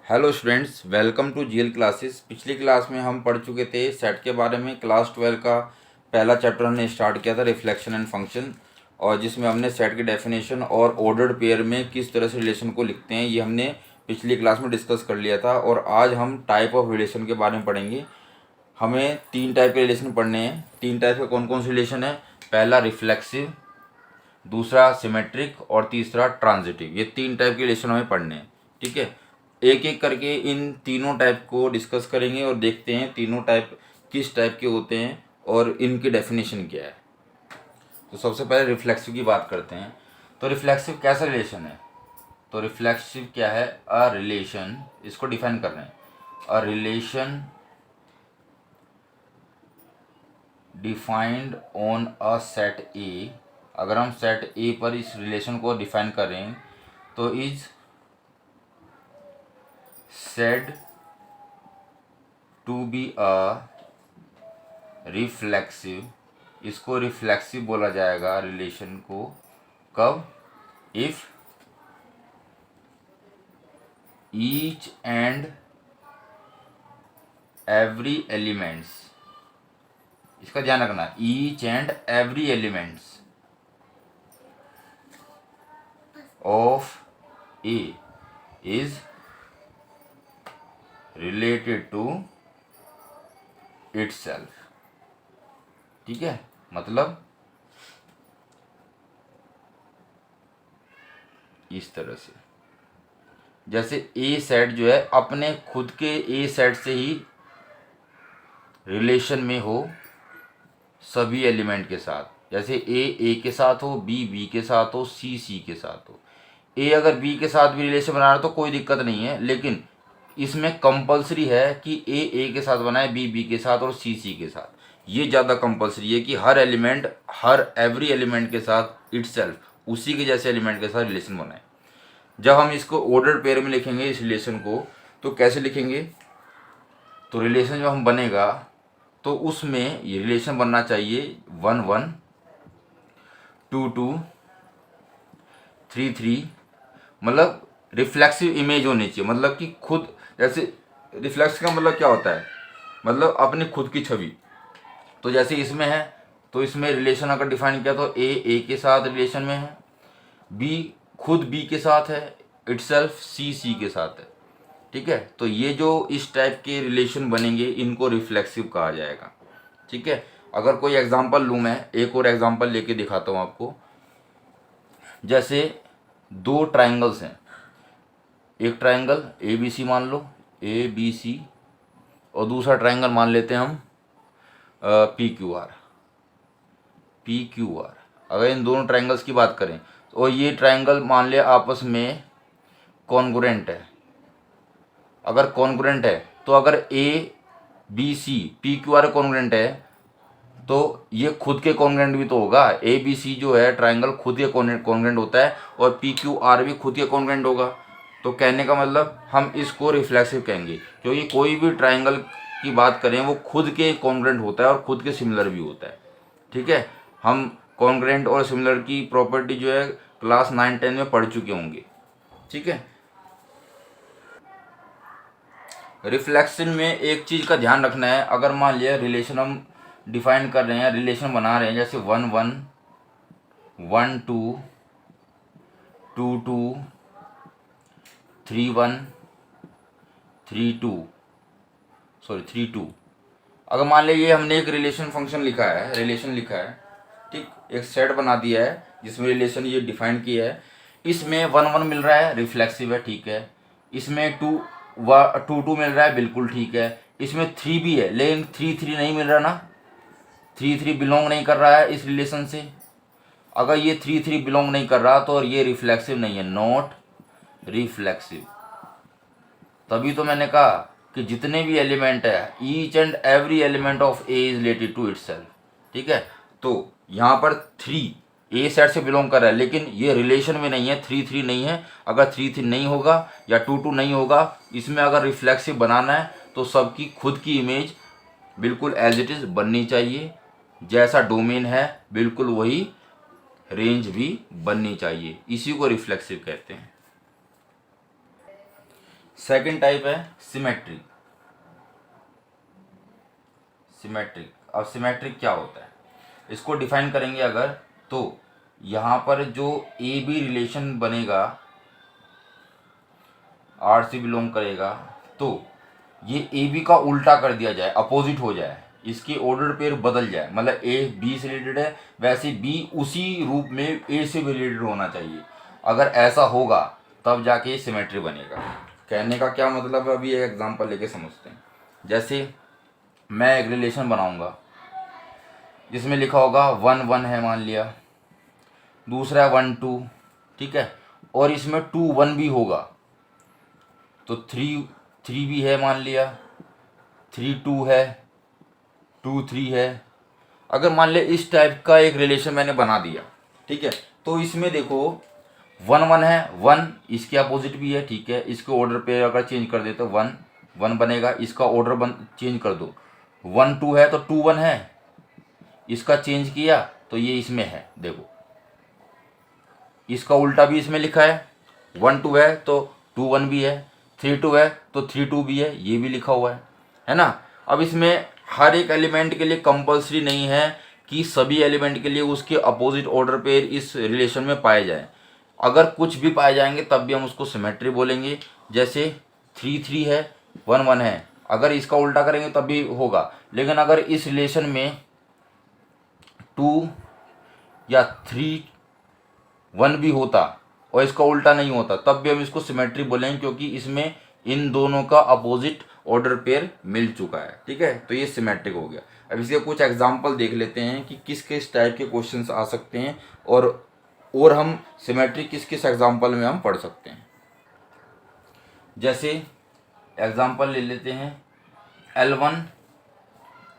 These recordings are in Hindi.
Hello students, welcome to GL classes. पिछली क्लास में हम पढ़ चुके थे सेट के बारे में। क्लास 12 का पहला चैप्टर हमने स्टार्ट किया था, रिफ्लेक्शन एंड फंक्शन, और जिसमें हमने सेट की डेफिनेशन और ऑर्डर्ड पेयर में किस तरह से रिलेशन को लिखते हैं ये हमने पिछली क्लास में डिस्कस कर लिया था। और आज हम टाइप ऑफ रिलेशन के बारे में पढ़ेंगे। हमें तीन टाइप के रिलेशन पढ़ने हैं। तीन टाइप के कौन कौन से रिलेशन है? पहला रिफ्लेक्सिव, दूसरा सिमेट्रिक और तीसरा ट्रांजिटिव। ये तीन टाइप के रिलेशन हमें पढ़ने हैं, ठीक है। एक एक करके इन तीनों टाइप को डिस्कस करेंगे और देखते हैं तीनों टाइप किस टाइप के होते हैं और इनकी डेफिनेशन क्या है। तो सबसे पहले रिफ्लेक्सिव की बात करते हैं। तो रिफ्लेक्सिव कैसा रिलेशन है? तो रिफ्लेक्सिव क्या है? अ रिलेशन, इसको डिफाइन कर रहे हैं, a relation defined on a set ए। अगर हम सेट ए पर इस रिलेशन को डिफाइन करें तो is said to be a reflexive. इसको रिफ्लेक्सिव बोला जाएगा रिलेशन को। कब? If each and every elements, इसका ध्यान रखना, each and every elements of A is related to itself. ठीक है, मतलब इस तरह से, जैसे ए सेट जो है अपने खुद के ए सेट से ही रिलेशन में हो सभी एलिमेंट के साथ। जैसे ए के साथ हो, बी के साथ हो, सी के साथ हो। ए अगर बी के साथ भी रिलेशन बना रहा है तो कोई दिक्कत नहीं है, लेकिन इसमें कंपलसरी है कि ए के साथ बनाए, बी के साथ और सी के साथ। ये ज़्यादा कंपलसरी है कि हर एलिमेंट, हर एवरी एलिमेंट के साथ इटसेल्फ उसी के जैसे एलिमेंट के साथ रिलेशन बनाए। जब हम इसको ऑर्डर्ड पेयर में लिखेंगे इस रिलेशन को, तो कैसे लिखेंगे? तो रिलेशन जब हम बनेगा तो उसमें ये रिलेशन बनना चाहिए 1 1, 2 2, 3 3। मतलब रिफ्लेक्सिव इमेज होनी चाहिए, मतलब कि खुद, जैसे रिफ्लेक्स का मतलब क्या होता है? मतलब अपनी खुद की छवि। तो जैसे इसमें है तो इसमें रिलेशन अगर डिफाइन किया तो ए के साथ रिलेशन में है, बी खुद बी के साथ है, इटसेल्फ सी के साथ है। ठीक है, तो ये जो इस टाइप के रिलेशन बनेंगे इनको रिफ्लेक्सिव कहा जाएगा। ठीक है, अगर कोई एग्जांपल लूँ, मैं एक और एग्जांपल लेके दिखाता हूँ आपको। जैसे दो ट्राइंगल्स हैं, एक ट्राइंगल ए बी सी मान लो, ए बी सी, और दूसरा ट्राइंगल मान लेते हैं हम P Q are, P Q are. अगर इन दोनों ट्राइंगल्स की बात करें और ये ट्राइंगल मान लिया आपस में कॉन्ग्रुएंट है। अगर कॉन्ग्रुएंट है तो अगर A B C P Q R congruent है तो ये खुद के कॉन्ग्रुएंट भी तो होगा। ए बी सी जो है ट्राइंगल खुद के कॉन्ग्रुएंट होता है और पी क्यू आर भी खुद के कॉन्ग्रुएंट होगा। तो कहने का मतलब हम इसको रिफ्लेक्सिव कहेंगे, क्योंकि कोई भी ट्राइंगल की बात करें वो खुद के कॉन्ग्रुएंट होता है और खुद के सिमिलर भी होता है। ठीक है, हम कॉन्ग्रुएंट और सिमिलर की प्रॉपर्टी जो है क्लास 9 10 में पढ़ चुके होंगे। ठीक है, रिफ्लेक्शन में एक चीज़ का ध्यान रखना है। अगर मान लिया रिलेशन हम डिफाइन कर रहे हैं, रिलेशन बना रहे हैं, जैसे 1 1, 1 2, 2 2, 3 1, 3 2, सॉरी 3 2। अगर मान लिया ये हमने एक रिलेशन फंक्शन लिखा है, रिलेशन लिखा है, ठीक, एक सेट बना दिया है जिसमें रिलेशन ये डिफाइन किया है। इसमें 1 1 मिल रहा है, रिफ्लेक्सिव है, ठीक है। इसमें 2 2 मिल रहा है, बिल्कुल ठीक है। इसमें 3 भी है, लेकिन 3 3 नहीं मिल रहा ना, 3 3 बिलोंग नहीं कर रहा है इस रिलेशन से। अगर ये 3 3 बिलोंग नहीं कर रहा तो ये रिफ्लेक्सिव नहीं है, नॉट रिफ्लेक्सिव। तभी तो मैंने कहा कि जितने भी एलिमेंट है, each and every element of A is related to itself. ठीक है, तो यहाँ पर 3 ए सेट से बिलोंग कर रहा है, लेकिन ये रिलेशन में नहीं है, 3 3 नहीं है। अगर 3 3 नहीं होगा या 2 2 नहीं होगा, इसमें अगर रिफ्लेक्सिव बनाना है तो सबकी खुद की इमेज बिल्कुल एज इट इज़ बननी चाहिए। जैसा डोमेन है बिल्कुल वही रेंज भी बननी चाहिए। इसी को रिफ्लेक्सिव कहते हैं। सेकंड टाइप है सिमेट्रिक। सिमेट्रिक, अब सिमेट्रिक क्या होता है इसको डिफाइन करेंगे अगर, तो यहाँ पर जो ए बी रिलेशन बनेगा, आर से बिलोंग करेगा, तो ये ए बी का उल्टा कर दिया जाए, अपोजिट हो जाए, इसकी ऑर्डर पेयर बदल जाए, मतलब ए बी से रिलेटेड है वैसे बी उसी रूप में ए से भी रिलेटेड होना चाहिए। अगर ऐसा होगा तब जाके सिमेट्री बनेगा। कहने का क्या मतलब है, अभी एक एग्जांपल लेके समझते हैं। जैसे मैं एक रिलेशन बनाऊंगा जिसमें लिखा होगा 1 1 है मान लिया, दूसरा 1 2, ठीक है, और इसमें 2 1 भी होगा, तो 3 3 भी है मान लिया, 3 2 है, 2 3 है। अगर मान लिया इस टाइप का एक रिलेशन मैंने बना दिया, ठीक है, तो इसमें देखो 1 1 है, 1 इसके अपोजिट भी है, ठीक है, इसके ऑर्डर पे अगर चेंज कर दे तो 1 1 बनेगा, इसका ऑर्डर चेंज कर दो, 1 2 है तो 2 1 है, इसका चेंज किया तो ये इसमें है, देखो इसका उल्टा भी इसमें लिखा है, 1 2 है तो 2 1 भी है, 3 2 है तो 3 2 भी है, ये भी लिखा हुआ है ना। अब इसमें हर एक एलिमेंट के लिए कंपलसरी नहीं है कि सभी एलिमेंट के लिए उसके अपोजिट ऑर्डर पेयर इस रिलेशन में पाए जाएं। अगर कुछ भी पाए जाएंगे तब भी हम उसको सिमेट्री बोलेंगे। जैसे 3 3 है, 1 1 है, अगर इसका उल्टा करेंगे तब भी होगा, लेकिन अगर इस रिलेशन में 2 या 3 1 भी होता और इसका उल्टा नहीं होता तब भी हम इसको सिमेट्री बोलेंगे, क्योंकि इसमें इन दोनों का अपोजिट ऑर्डर पेयर मिल चुका है, ठीक है, तो ये सिमेट्रिक हो गया। अब इसके कुछ एग्जांपल देख लेते हैं कि किस किस टाइप के क्वेश्चंस आ सकते हैं, और हम सिमेट्रिक किस किस एग्जांपल में हम पढ़ सकते हैं। जैसे एग्जांपल ले लेते हैं, L1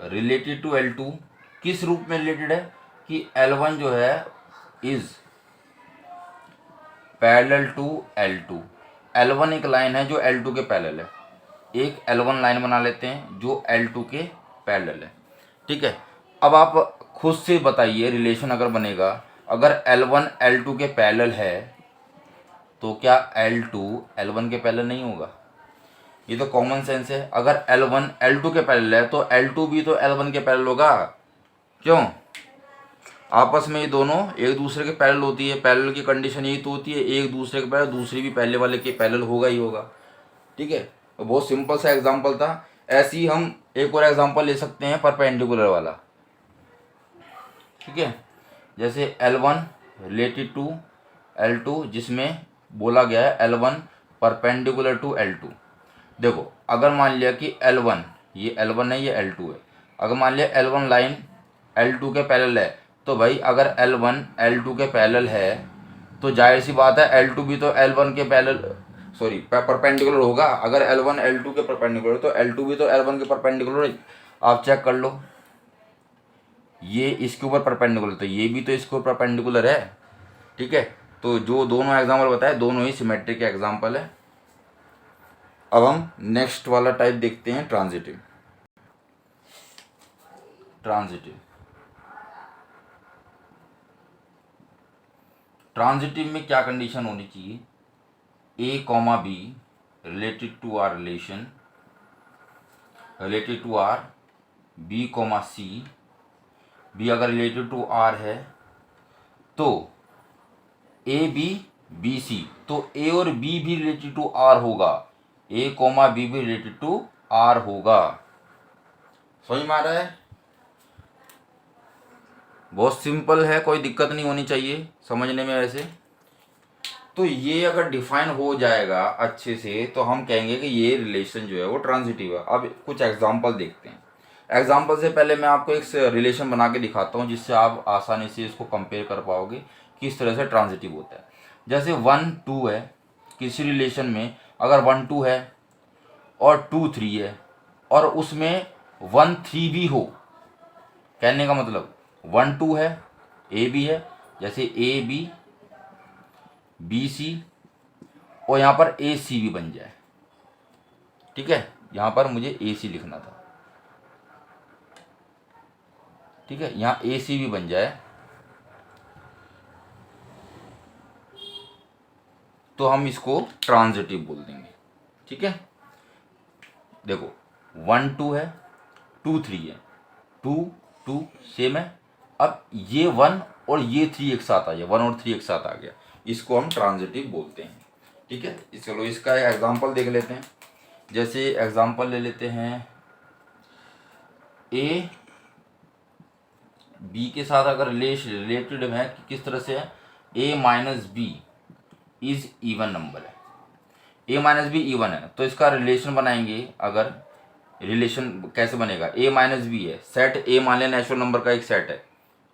रिलेटेड टू L2, किस रूप में रिलेटेड है कि L1 जो है is parallel to L2। L1 एक लाइन है जो L2 के पैरेलल है, एक L1 लाइन बना लेते हैं जो L2 के पैरेलल है, ठीक है। अब आप खुद से बताइए रिलेशन अगर बनेगा, अगर L1 L2 के पैरेलल है तो क्या L2 L1 के पैरेलल नहीं होगा? ये तो कॉमन सेंस है। अगर L1 L2 के पैरेलल है तो L2 भी तो L1 के पैरेलल होगा, क्यों? आपस में ये दोनों एक दूसरे के पैरेलल होती है, पैरेलल की कंडीशन यही तो होती है, एक दूसरे के पैरेलल, दूसरी भी पहले वाले के पैरेलल होगा ही होगा, ठीक है। तो बहुत सिंपल सा एग्जांपल था। ऐसे ही हम एक और एग्जांपल ले सकते हैं परपेंडिकुलर वाला, ठीक है। जैसे L1 रिलेटेड टू L2 जिसमें बोला गया है L1 परपेंडिकुलर टू L2। देखो अगर मान लिया कि L1, ये L1 है, ये L2 है, अगर मान लिया L1 लाइन L2 के पैरेलल है, तो भाई अगर L1 L2 के पैरेलल है तो जाहिर सी बात है L2 भी तो L1 के पैरेलल, सॉरी परपेंडिकुलर होगा। अगर L1 L2 के परपेंडिकुलर तो L2 भी तो L1 के परपेंडिकुलर, आप चेक कर लो, ये इसके ऊपर परपेंडिकुलर तो ये भी तो इसके ऊपर परपेंडिकुलर है, ठीक है। तो जो दोनों एग्जाम्पल बताए दोनों ही सिमेट्रिक के एग्जाम्पल है। अब हम नेक्स्ट वाला टाइप देखते हैं, ट्रांजिटिव। ट्रांजिटिव में क्या कंडीशन होनी चाहिए, A comma B related to R relation, related to R, B comma C, B अगर रिलेटेड टू R है तो A B B C, तो A और B भी रिलेटेड टू R होगा, A कॉमा B भी रिलेटेड टू R होगा। समझ में आ रहा है? बहुत सिंपल है, कोई दिक्कत नहीं होनी चाहिए समझने में वैसे। तो ये अगर डिफाइन हो जाएगा अच्छे से तो हम कहेंगे कि ये रिलेशन जो है वो ट्रांजिटिव है। अब कुछ एग्जांपल देखते हैं। एग्जांपल से पहले मैं आपको एक रिलेशन बना के दिखाता हूँ जिससे आप आसानी से इसको कंपेयर कर पाओगे किस तरह से ट्रांजिटिव होता है। जैसे 1 2 है, किसी रिलेशन में अगर 1 2 है और 2 3 है और उसमें 1 3 भी हो, कहने का मतलब 1 2 है, A B है, जैसे A B B C और यहाँ पर A C भी बन जाए, ठीक है, यहाँ पर मुझे A C लिखना था, ठीक है, यहाँ A C भी बन जाए तो हम इसको ट्रांजिटिव बोल देंगे, ठीक है, देखो 1 2 है, 2 3 है, 2 2 सेम है। अब ये 1 और ये 3 एक साथ आ गया, 1 और 3 एक साथ आ गया, इसको हम ट्रांजिटिव बोलते हैं। ठीक है, चलो इसका एग्जांपल देख लेते हैं। जैसे एग्जांपल ले लेते हैं, ए बी के साथ अगर रिलेटेड है कि किस तरह से है, A minus B is even number है, ए माइनस बी इवन है, तो इसका रिलेशन बनाएंगे। अगर रिलेशन कैसे बनेगा, ए माइनस बी है, सेट ए मान लें नेचुरल नंबर का एक सेट है,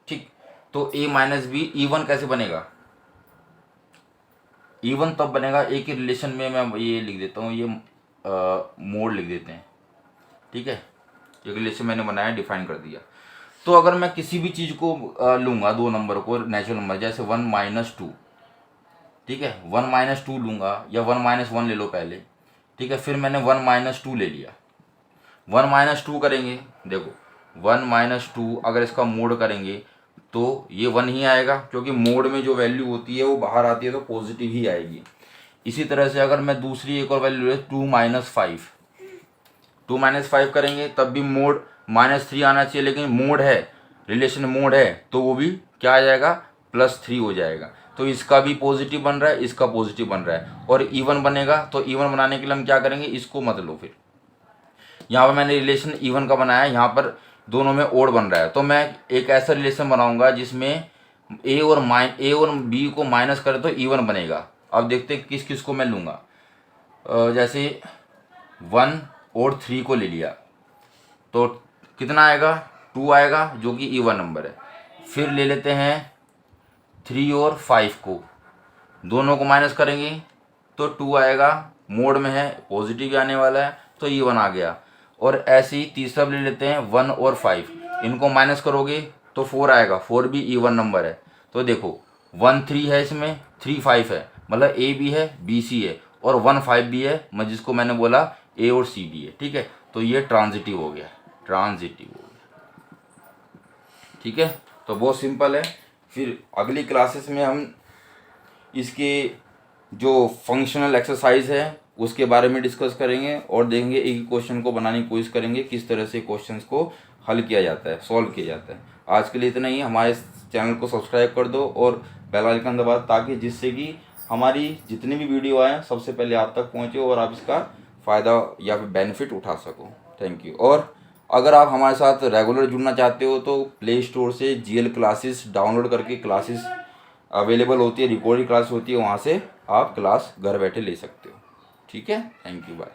ठीक, तो ए माइनस बी इवन कैसे बनेगा, इवन तब बनेगा ए के रिलेशन में, मैं ये लिख देता हूँ, ये मोड लिख देते हैं। ठीक है, एक रिलेशन मैंने बनाया, डिफाइन कर दिया। तो अगर मैं किसी भी चीज़ को लूँगा, दो नंबर को नेचुरल नंबर, जैसे 1 - 2, ठीक है, 1 - 2 लूँगा, या 1 - 1 ले लो पहले, ठीक है, फिर मैंने 1 - 2 ले लिया। 1 - 2 करेंगे, देखो 1 - 2 अगर इसका मोड करेंगे तो ये 1 ही आएगा, क्योंकि मोड में जो वैल्यू होती है वो बाहर आती है तो पॉजिटिव ही आएगी। इसी तरह से अगर मैं दूसरी एक और वैल्यू ले, 2 - 5, 2 - 5 करेंगे तब भी मोड -3 आना चाहिए, लेकिन मोड है, रिलेशन मोड है, तो वो भी क्या आ जाएगा, +3 हो जाएगा। तो इसका भी पॉजिटिव बन रहा है, इसका पॉजिटिव बन रहा है, और इवन बनेगा। तो इवन बनाने के लिए हम क्या करेंगे, इसको मत लो, फिर यहाँ पर मैंने रिलेशन इवन का बनाया, यहाँ पर दोनों में ओड बन रहा है, तो मैं एक ऐसा रिलेशन बनाऊंगा जिसमें ए और बी को माइनस करें तो इवन बनेगा। अब देखते हैं किस किस को मैं लूँगा। जैसे 1 और 3 को ले लिया तो कितना आएगा, 2 आएगा, जो कि इवन नंबर है। फिर ले लेते हैं 3 और 5 को, दोनों को माइनस करेंगे तो 2 आएगा, मोड में है, पॉजिटिव आने वाला है, तो इवन आ गया। और ऐसे ही तीसरा ले लेते हैं 1 और 5, इनको माइनस करोगे तो 4 आएगा, 4 भी इवन नंबर है। तो देखो 1 3 है, इसमें 3 5 है, मतलब ए भी है, बी सी है, और 1 5 भी है, मैं जिसको मैंने बोला ए और सी डी है। ठीक है, तो ये ट्रांजिटिव हो गया, ट्रांजिटिव हो गया। ठीक है, तो बहुत सिंपल है। फिर अगली क्लासेस में हम इसके जो फंक्शनल एक्सरसाइज है उसके बारे में डिस्कस करेंगे, और देखेंगे एक क्वेश्चन को बनाने की कोशिश करेंगे, किस तरह से क्वेश्चंस को हल किया जाता है, सॉल्व किया जाता है। आज के लिए इतना ही। हमारे चैनल को सब्सक्राइब कर दो और बेल आइकन दबा, ताकि जिससे कि हमारी जितनी भी वीडियो आए सबसे पहले आप तक पहुँचे और आप इसका फ़ायदा या फिर बेनिफिट उठा सको। Thank you. और अगर आप हमारे साथ रेगुलर जुड़ना चाहते हो तो प्ले स्टोर से GL क्लासेस डाउनलोड करके क्लासेस अवेलेबल होती है, रिकॉर्डिंग क्लास होती है, वहाँ से आप क्लास घर बैठे ले सकते हो। ठीक है, थैंक यू, बाय।